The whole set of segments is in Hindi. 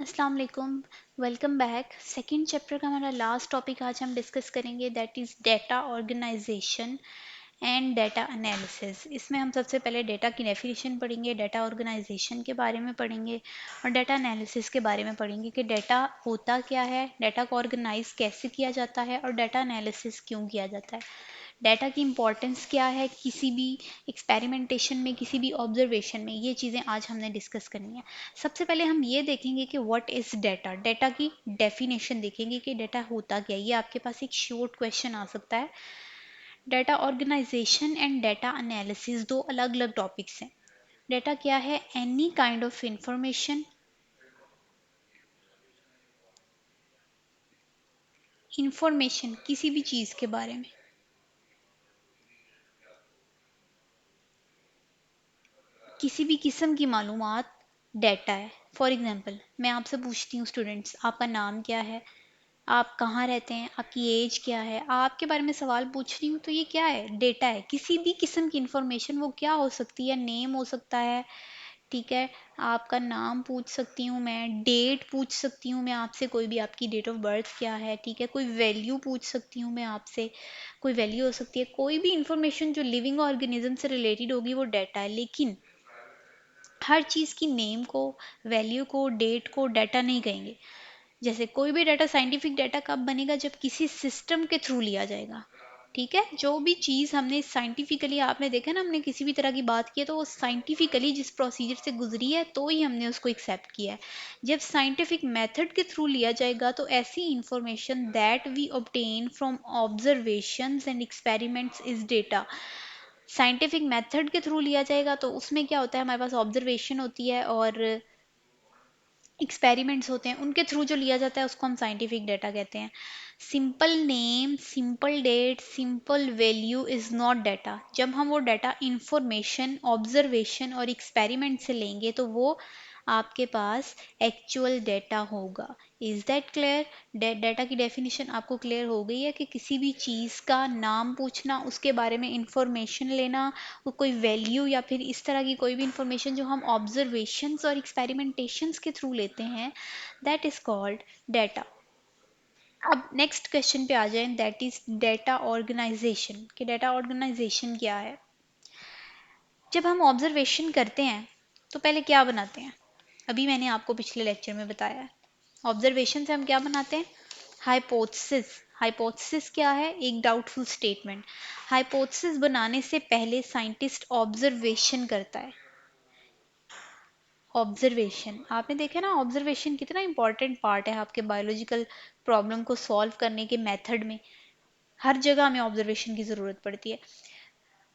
अस्सलाम वालेकुम। Welcome back. सेकंड चैप्टर का हमारा लास्ट टॉपिक आज हम डिस्कस करेंगे, that is data organisation and data analysis. इसमें हम सबसे पहले डेटा की डेफिनेशन पढ़ेंगे, डेटा ऑर्गेनाइजेशन के बारे में पढ़ेंगे और डेटा एनालिसिस के बारे में पढ़ेंगे कि डेटा होता क्या है, डेटा को ऑर्गेनाइज कैसे किया जाता है और डेटा एनालिसिस क्यों किया जाता है, डाटा की इम्पोर्टेंस क्या है किसी भी एक्सपेरिमेंटेशन में, किसी भी ऑब्जर्वेशन में। ये चीज़ें आज हमने डिस्कस करनी है। सबसे पहले हम ये देखेंगे कि व्हाट इज़ डाटा, डाटा की डेफिनेशन देखेंगे कि डाटा होता क्या है। ये आपके पास एक शॉर्ट क्वेश्चन आ सकता है। Data organisation and data analysis दो अलग अलग टॉपिक्स हैं। डाटा क्या है? Any kind of information, information किसी भी चीज़ के बारे में, किसी भी किस्म की मालूमात डाटा है। फॉर एग्जांपल मैं आपसे पूछती हूँ स्टूडेंट्स, आपका नाम क्या है, आप कहाँ रहते हैं, आपकी एज क्या है, आपके बारे में सवाल पूछ रही हूँ, तो ये क्या है? डेटा है। किसी भी किस्म की इंफॉर्मेशन, वो क्या हो सकती है? नेम हो सकता है, ठीक है, आपका नाम पूछ सकती हूँ मैं, डेट पूछ सकती हूँ मैं आपसे, कोई भी आपकी डेट ऑफ बर्थ क्या है, ठीक है, कोई वैल्यू पूछ सकती हूँ मैं आपसे, कोई वैल्यू हो सकती है, कोई भी इंफॉर्मेशन जो लिविंग ऑर्गेनिज्म से रिलेटेड होगी वो डाटा है। लेकिन हर चीज़ की नेम को, वैल्यू को, डेट को डाटा नहीं कहेंगे। जैसे कोई भी डाटा, साइंटिफिक डाटा कब बनेगा? जब किसी सिस्टम के थ्रू लिया जाएगा, ठीक है। जो भी चीज़ हमने साइंटिफिकली, आपने देखा ना, हमने किसी भी तरह की बात की है तो वो साइंटिफिकली जिस प्रोसीजर से गुजरी है तो ही हमने उसको एक्सेप्ट किया है। जब साइंटिफिक मेथड के थ्रू लिया जाएगा तो ऐसी information that we obtain from observations and experiments is data. Scientific method के थ्रू लिया जाएगा तो उसमें क्या होता है, हमारे पास ऑब्जर्वेशन होती है और एक्सपेरिमेंट्स होते हैं, उनके थ्रू जो लिया जाता है उसको हम साइंटिफिक डाटा कहते हैं। Simple name, simple date, simple value is not data. जब हम वो डाटा इंफॉर्मेशन, ऑब्जर्वेशन और एक्सपेरिमेंट से लेंगे तो वो आपके पास एक्चुअल डाटा होगा। Is that clear? डाटा की डेफिनेशन आपको क्लियर हो गई है कि किसी भी चीज़ का नाम पूछना, उसके बारे में इंफॉर्मेशन लेना, वो कोई वैल्यू या फिर इस तरह की कोई भी इंफॉर्मेशन जो हम ऑब्जर्वेशंस और एक्सपेरिमेंटेशंस के थ्रू लेते हैं, दैट इज कॉल्ड डाटा। अब नेक्स्ट क्वेश्चन पे आ जाएं, दैट इज डाटा ऑर्गेनाइजेशन। कि डाटा ऑर्गेनाइजेशन क्या है? जब हम ऑब्जर्वेशन करते हैं तो पहले क्या बनाते हैं? अभी मैंने आपको पिछले लेक्चर में बताया है, ऑब्जर्वेशन से हम क्या बनाते हैं? हाइपोथेसिस। हाइपोथेसिस क्या है? एक डाउटफुल स्टेटमेंट। हाइपोथेसिस बनाने से पहले साइंटिस्ट ऑब्जर्वेशन करता है। ऑब्जर्वेशन, आपने देखा ना, ऑब्जर्वेशन कितना इंपॉर्टेंट पार्ट है आपके बायोलॉजिकल प्रॉब्लम को सॉल्व करने के मेथड में। हर जगह हमें ऑब्जर्वेशन की ज़रूरत पड़ती है।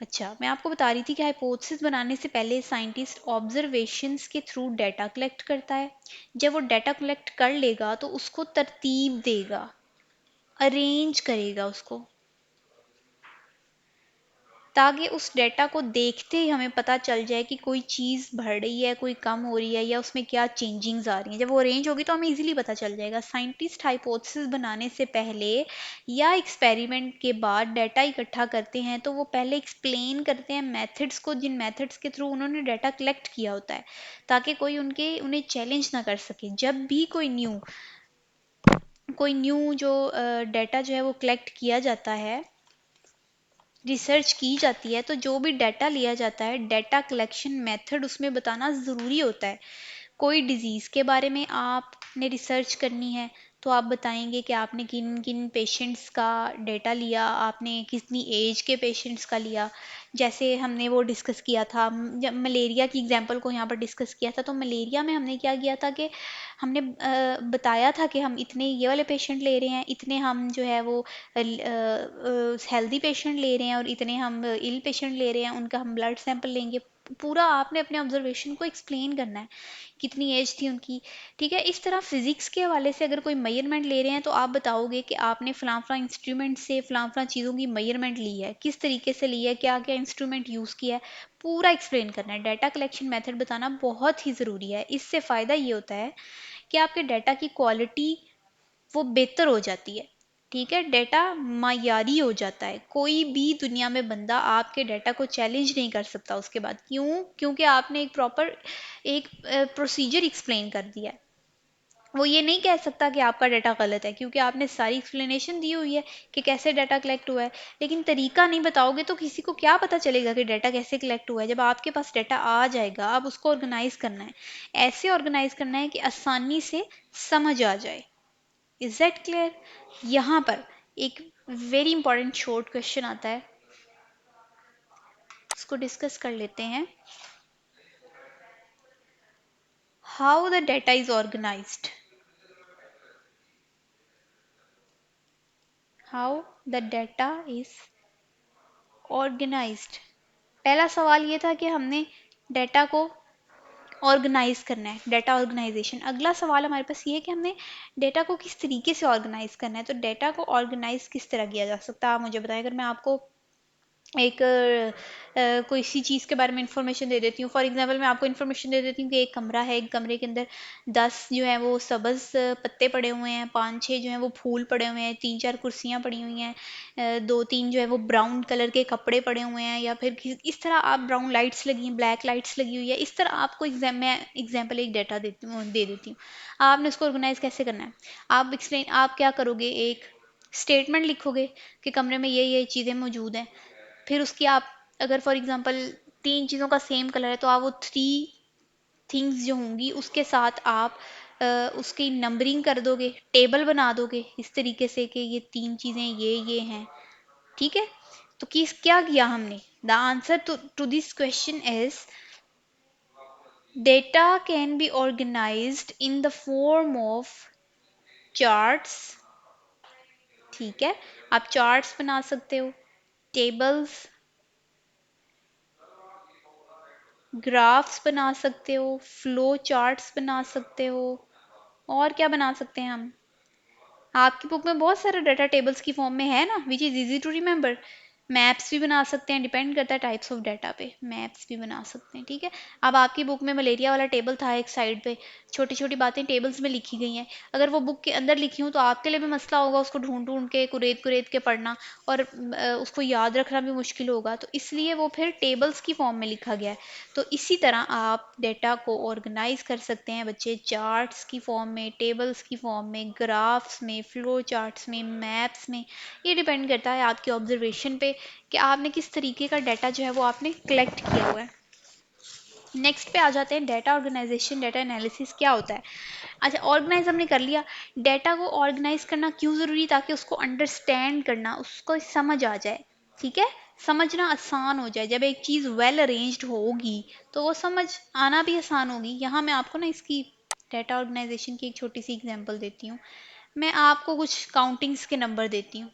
अच्छा, मैं आपको बता रही थी कि हाइपोथेसिस बनाने से पहले साइंटिस्ट ऑब्जर्वेशंस के थ्रू डाटा कलेक्ट करता है। जब वो डाटा कलेक्ट कर लेगा तो उसको तरतीब देगा, अरेंज करेगा उसको, ताकि उस डेटा को देखते ही हमें पता चल जाए कि कोई चीज़ बढ़ रही है, कोई कम हो रही है, या उसमें क्या चेंजिंग्स आ रही हैं। जब वो अरेंज होगी तो हमें इजीली पता चल जाएगा। साइंटिस्ट हाइपोथेसिस बनाने से पहले या एक्सपेरिमेंट के बाद डाटा इकट्ठा करते हैं तो वो पहले एक्सप्लेन करते हैं मेथड्स को, जिन मेथड्स के थ्रू उन्होंने डाटा कलेक्ट किया होता है, ताकि कोई उन्हें चैलेंज ना कर सके। जब भी कोई न्यू जो डाटा जो है वो कलेक्ट किया जाता है, रिसर्च की जाती है, तो जो भी डाटा लिया जाता है, डाटा कलेक्शन मेथड उसमें बताना ज़रूरी होता है। कोई डिज़ीज़ के बारे में आपने रिसर्च करनी है तो आप बताएंगे कि आपने किन किन पेशेंट्स का डेटा लिया, आपने कितनी एज के पेशेंट्स का लिया। जैसे हमने वो डिस्कस किया था, जब मलेरिया की एग्जांपल को यहाँ पर डिस्कस किया था, तो मलेरिया में हमने क्या किया था कि हमने बताया था कि हम इतने ये वाले पेशेंट ले रहे हैं, इतने हम जो है वो हेल्दी पेशेंट ले रहे हैं और इतने हम इल पेशेंट ले रहे हैं, उनका हम ब्लड सैंपल लेंगे। पूरा आपने अपने ऑब्जर्वेशन को एक्सप्लेन करना है, कितनी एज थी उनकी, ठीक है। इस तरह फिजिक्स के हवाले से अगर कोई मेजरमेंट ले रहे हैं तो आप बताओगे कि आपने फलां फलां इंस्ट्रूमेंट से फलां फलां चीज़ों की मेजरमेंट ली है, किस तरीके से ली है, क्या क्या इंस्ट्रूमेंट यूज़ किया है, पूरा एक्सप्लेन करना है। डाटा कलेक्शन मेथड बताना बहुत ही ज़रूरी है। इससे फ़ायदा ये होता है कि आपके डाटा की क्वालिटी वो बेहतर हो जाती है, ठीक है। डाटा मायारी हो जाता है, कोई भी दुनिया में बंदा आपके डाटा को चैलेंज नहीं कर सकता उसके बाद। क्यों? क्योंकि आपने एक प्रॉपर एक प्रोसीजर एक्सप्लेन कर दिया है। वो ये नहीं कह सकता कि आपका डाटा गलत है, क्योंकि आपने सारी एक्सप्लेनेशन दी हुई है कि कैसे डाटा कलेक्ट हुआ है। लेकिन तरीका नहीं बताओगे तो किसी को क्या पता चलेगा कि डाटा कैसे कलेक्ट हुआ है। जब आपके पास डाटा आ जाएगा, अब उसको ऑर्गेनाइज करना है, ऐसे ऑर्गेनाइज करना है कि आसानी से समझ आ जाए। Is that clear? यहाँ पर एक वेरी इंपॉर्टेंट शॉर्ट क्वेश्चन आता है, उसको डिस्कस कर लेते हैं। How the data is organised? How the data is organised. पहला सवाल ये था कि हमने डाटा को ऑर्गेनाइज करना है, डाटा ऑर्गेनाइजेशन। अगला सवाल हमारे पास ये है कि हमने डाटा को किस तरीके से ऑर्गेनाइज करना है। तो डाटा को ऑर्गेनाइज किस तरह किया जा सकता है, आप मुझे बताएं। अगर मैं आपको एक कोई सी चीज़ के बारे में इंफॉर्मेशन दे देती हूँ, फॉर एग्जांपल मैं आपको इंफॉर्मेशन दे देती हूँ कि एक कमरा है, एक कमरे के अंदर 10 जो है वो सब्ज़ पत्ते पड़े हुए हैं, 5-6 जो है वो फूल पड़े हुए हैं, 3-4 कुर्सियाँ पड़ी हुई हैं, 2-3 जो है वो ब्राउन कलर के कपड़े पड़े हुए हैं, या फिर इस तरह आप ब्राउन लाइट्स लगी हैं, ब्लैक लाइट्स लगी हुई है, इस तरह आपको मैं एग्जाम्पल एक डाटा दे देती हूँ। आपने उसको ऑर्गेनाइज कैसे करना है? आप क्या करोगे, एक स्टेटमेंट लिखोगे कि कमरे में ये चीज़ें मौजूद हैं। फिर उसकी आप, अगर फॉर एग्जांपल 3 चीज़ों का सेम कलर है, तो आप वो 3 थिंग्स जो होंगी उसके साथ आप उसकी नंबरिंग कर दोगे, टेबल बना दोगे इस तरीके से कि ये 3 चीज़ें ये हैं। ठीक है? तो किस क्या किया हमने? The answer to this question is data can be organised in the form of charts. ठीक है, आप चार्ट्स बना सकते हो, टेबल्स, ग्राफ्स बना सकते हो, फ्लो चार्ट्स बना सकते हो, और क्या बना सकते हैं हम? आपकी बुक में बहुत सारे डाटा टेबल्स की फॉर्म में है ना, which is easy to remember. Maps भी बना सकते हैं, डिपेंड करता है टाइप्स ऑफ डाटा पे, मैप्स भी बना सकते हैं। ठीक है, अब आपकी बुक में मलेरिया वाला टेबल था एक साइड पे, छोटी छोटी बातें टेबल्स में लिखी गई हैं। अगर वो बुक के अंदर लिखी हूँ तो आपके लिए भी मसला होगा उसको ढूंढ ढूंढ के, कुरेद कुरेद के पढ़ना, और उसको याद रखना भी मुश्किल होगा, तो इसलिए वो फिर टेबल्स की फॉर्म में लिखा गया है। तो इसी तरह आप डेटा को ऑर्गेनाइज कर सकते हैं बच्चे, चार्ट्स की फॉर्म में, टेबल्स की फॉर्म में, ग्राफ्स में, फ्लो चार्ट्स में, मैप्स में। ये डिपेंड करता है आपके ऑब्जर्वेशन पे कि आपने किस तरीके का डाटा जो है वो आपने कलेक्ट किया हुआ है। नेक्स्ट पे आ जाते हैं, डाटा ऑर्गेनाइजेशन, डाटा एनालिसिस क्या होता है। अच्छा, ऑर्गेनाइज हमने कर लिया। डाटा को ऑर्गेनाइज करना क्यों ज़रूरी? ताकि उसको अंडरस्टैंड करना, उसको समझ आ जाए। ठीक है, समझना आसान हो जाए। जब एक चीज़ वेल अरेंज्ड होगी तो वो समझ आना भी आसान होगी। यहाँ मैं आपको ना इसकी डाटा ऑर्गेनाइजेशन की एक छोटी सी एग्जांपल देती हूँ। मैं आपको कुछ काउंटिंग्स के नंबर देती हूँ।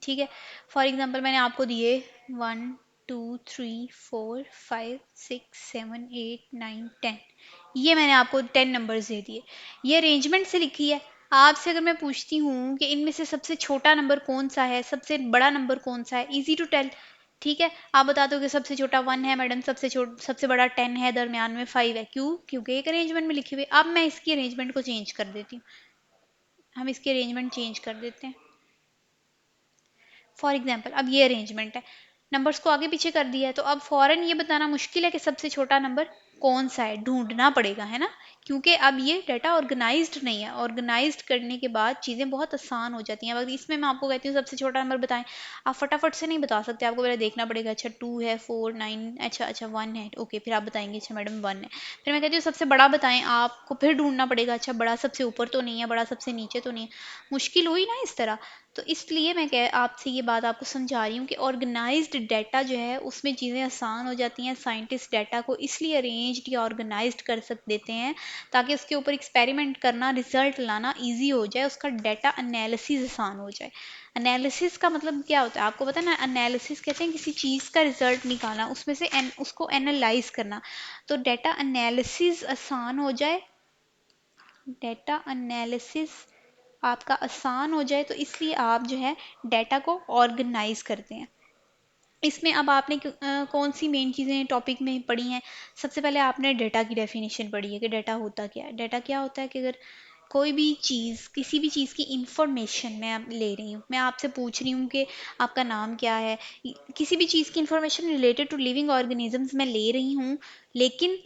ठीक है, फॉर एग्जांपल मैंने आपको दिए 1 2 3 4 5 6 7 8 9 10। ये मैंने आपको 10 नंबर्स दे दिए, ये अरेंजमेंट से लिखी है। आपसे अगर मैं पूछती हूँ कि इनमें से सबसे छोटा नंबर कौन सा है, सबसे बड़ा नंबर कौन सा है, इजी टू टेल। ठीक है, आप बता दो कि सबसे छोटा 1 है मैडम, सबसे बड़ा 10 है, दरमियान में 5 है। क्यों? क्योंकि एक अरेंजमेंट में लिखी हुई। अब मैं इसकी अरेंजमेंट को चेंज कर देती हूँ, हम इसकी अरेंजमेंट चेंज कर देते हैं। फॉर एग्जाम्पल अब ये अरेंजमेंट है, नंबर्स को आगे पीछे कर दिया है, तो अब फौरन ये बताना मुश्किल है कि सबसे छोटा नंबर कौन सा है, ढूंढना पड़ेगा, है ना। क्योंकि अब ये डाटा ऑर्गेनाइज्ड नहीं है। ऑर्गेनाइज्ड करने के बाद चीज़ें बहुत आसान हो जाती हैं। अगर इसमें मैं आपको कहती हूँ सबसे छोटा नंबर बताएं, आप फटाफट से नहीं बता सकते, आपको पहले देखना पड़ेगा। अच्छा 2 है, 4 9, अच्छा अच्छा 1 है, ओके, फिर आप बताएंगे अच्छा मैडम 1 है। फिर मैं कहती हूँ सबसे बड़ा बताएं, आपको फिर ढूंढना पड़ेगा, अच्छा बड़ा सबसे ऊपर तो नहीं है, बड़ा सबसे नीचे तो नहीं है। मुश्किल हुई ना इस तरह। तो इसलिए मैं कह आपसे ये बात आपको समझा रही हूँ कि ऑर्गेनाइज्ड डाटा जो है उसमें चीज़ें आसान हो जाती हैं। साइंटिस्ट डाटा को इसलिए अरेंज्ड या ऑर्गेनाइज्ड कर सक देते हैं ताकि उसके ऊपर एक्सपेरिमेंट करना, रिजल्ट लाना इजी हो जाए, उसका डाटा एनालिसिस आसान हो जाए। एनालिसिस का मतलब क्या होता है आपको पता है ना? एनालिसिस कहते हैं किसी चीज़ का रिजल्ट निकालना, उसमें से उसको एनालाइज करना। तो डाटा एनालिसिस आसान हो जाए, डाटा एनालिसिस आपका आसान हो जाए, तो इसलिए आप जो है डाटा को ऑर्गेनाइज करते हैं। इसमें अब आपने कौन सी मेन चीज़ें टॉपिक में पढ़ी हैं? सबसे पहले आपने डाटा की डेफिनेशन पढ़ी है कि डाटा होता क्या है। डाटा क्या होता है कि अगर कोई भी चीज़, किसी भी चीज़ की इंफॉर्मेशन मैं ले रही हूँ, मैं आपसे पूछ रही हूँ कि आपका नाम क्या है, किसी भी चीज़ की information related to living organisms मैं ले रही हूँ, लेकिन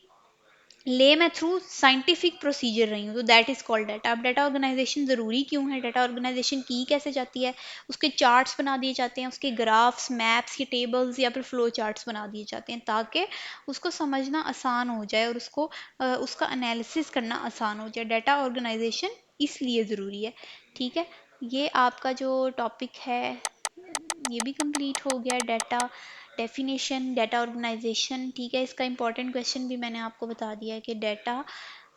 ले मैं थ्रू साइंटिफिक प्रोसीजर रही हूँ, तो दैट इज़ कॉल्ड डाटा। अब डाटा ऑर्गेनाइजेशन ज़रूरी क्यों है, डाटा ऑर्गेनाइजेशन की कैसे जाती है, उसके चार्ट्स बना दिए जाते हैं, उसके ग्राफ्स, मैप्स, या टेबल्स या फिर फ्लो चार्ट्स बना दिए जाते हैं ताकि उसको समझना आसान हो जाए और उसको उसका एनालिसिस करना आसान हो जाए। डाटा ऑर्गेनाइजेशन इसलिए ज़रूरी है। ठीक है, ये आपका जो टॉपिक है ये भी कंप्लीट हो गया, डाटा डेफिनेशन, डाटा ऑर्गेनाइजेशन। ठीक है, इसका इंपॉर्टेंट क्वेश्चन भी मैंने आपको बता दिया है कि डाटा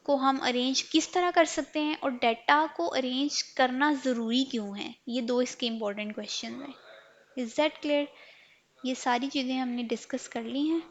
को हम अरेंज किस तरह कर सकते हैं और डाटा को अरेंज करना ज़रूरी क्यों है, ये दो इसके इंपॉर्टेंट क्वेश्चन हैं। Is that clear? ये सारी चीज़ें हमने डिस्कस कर ली हैं।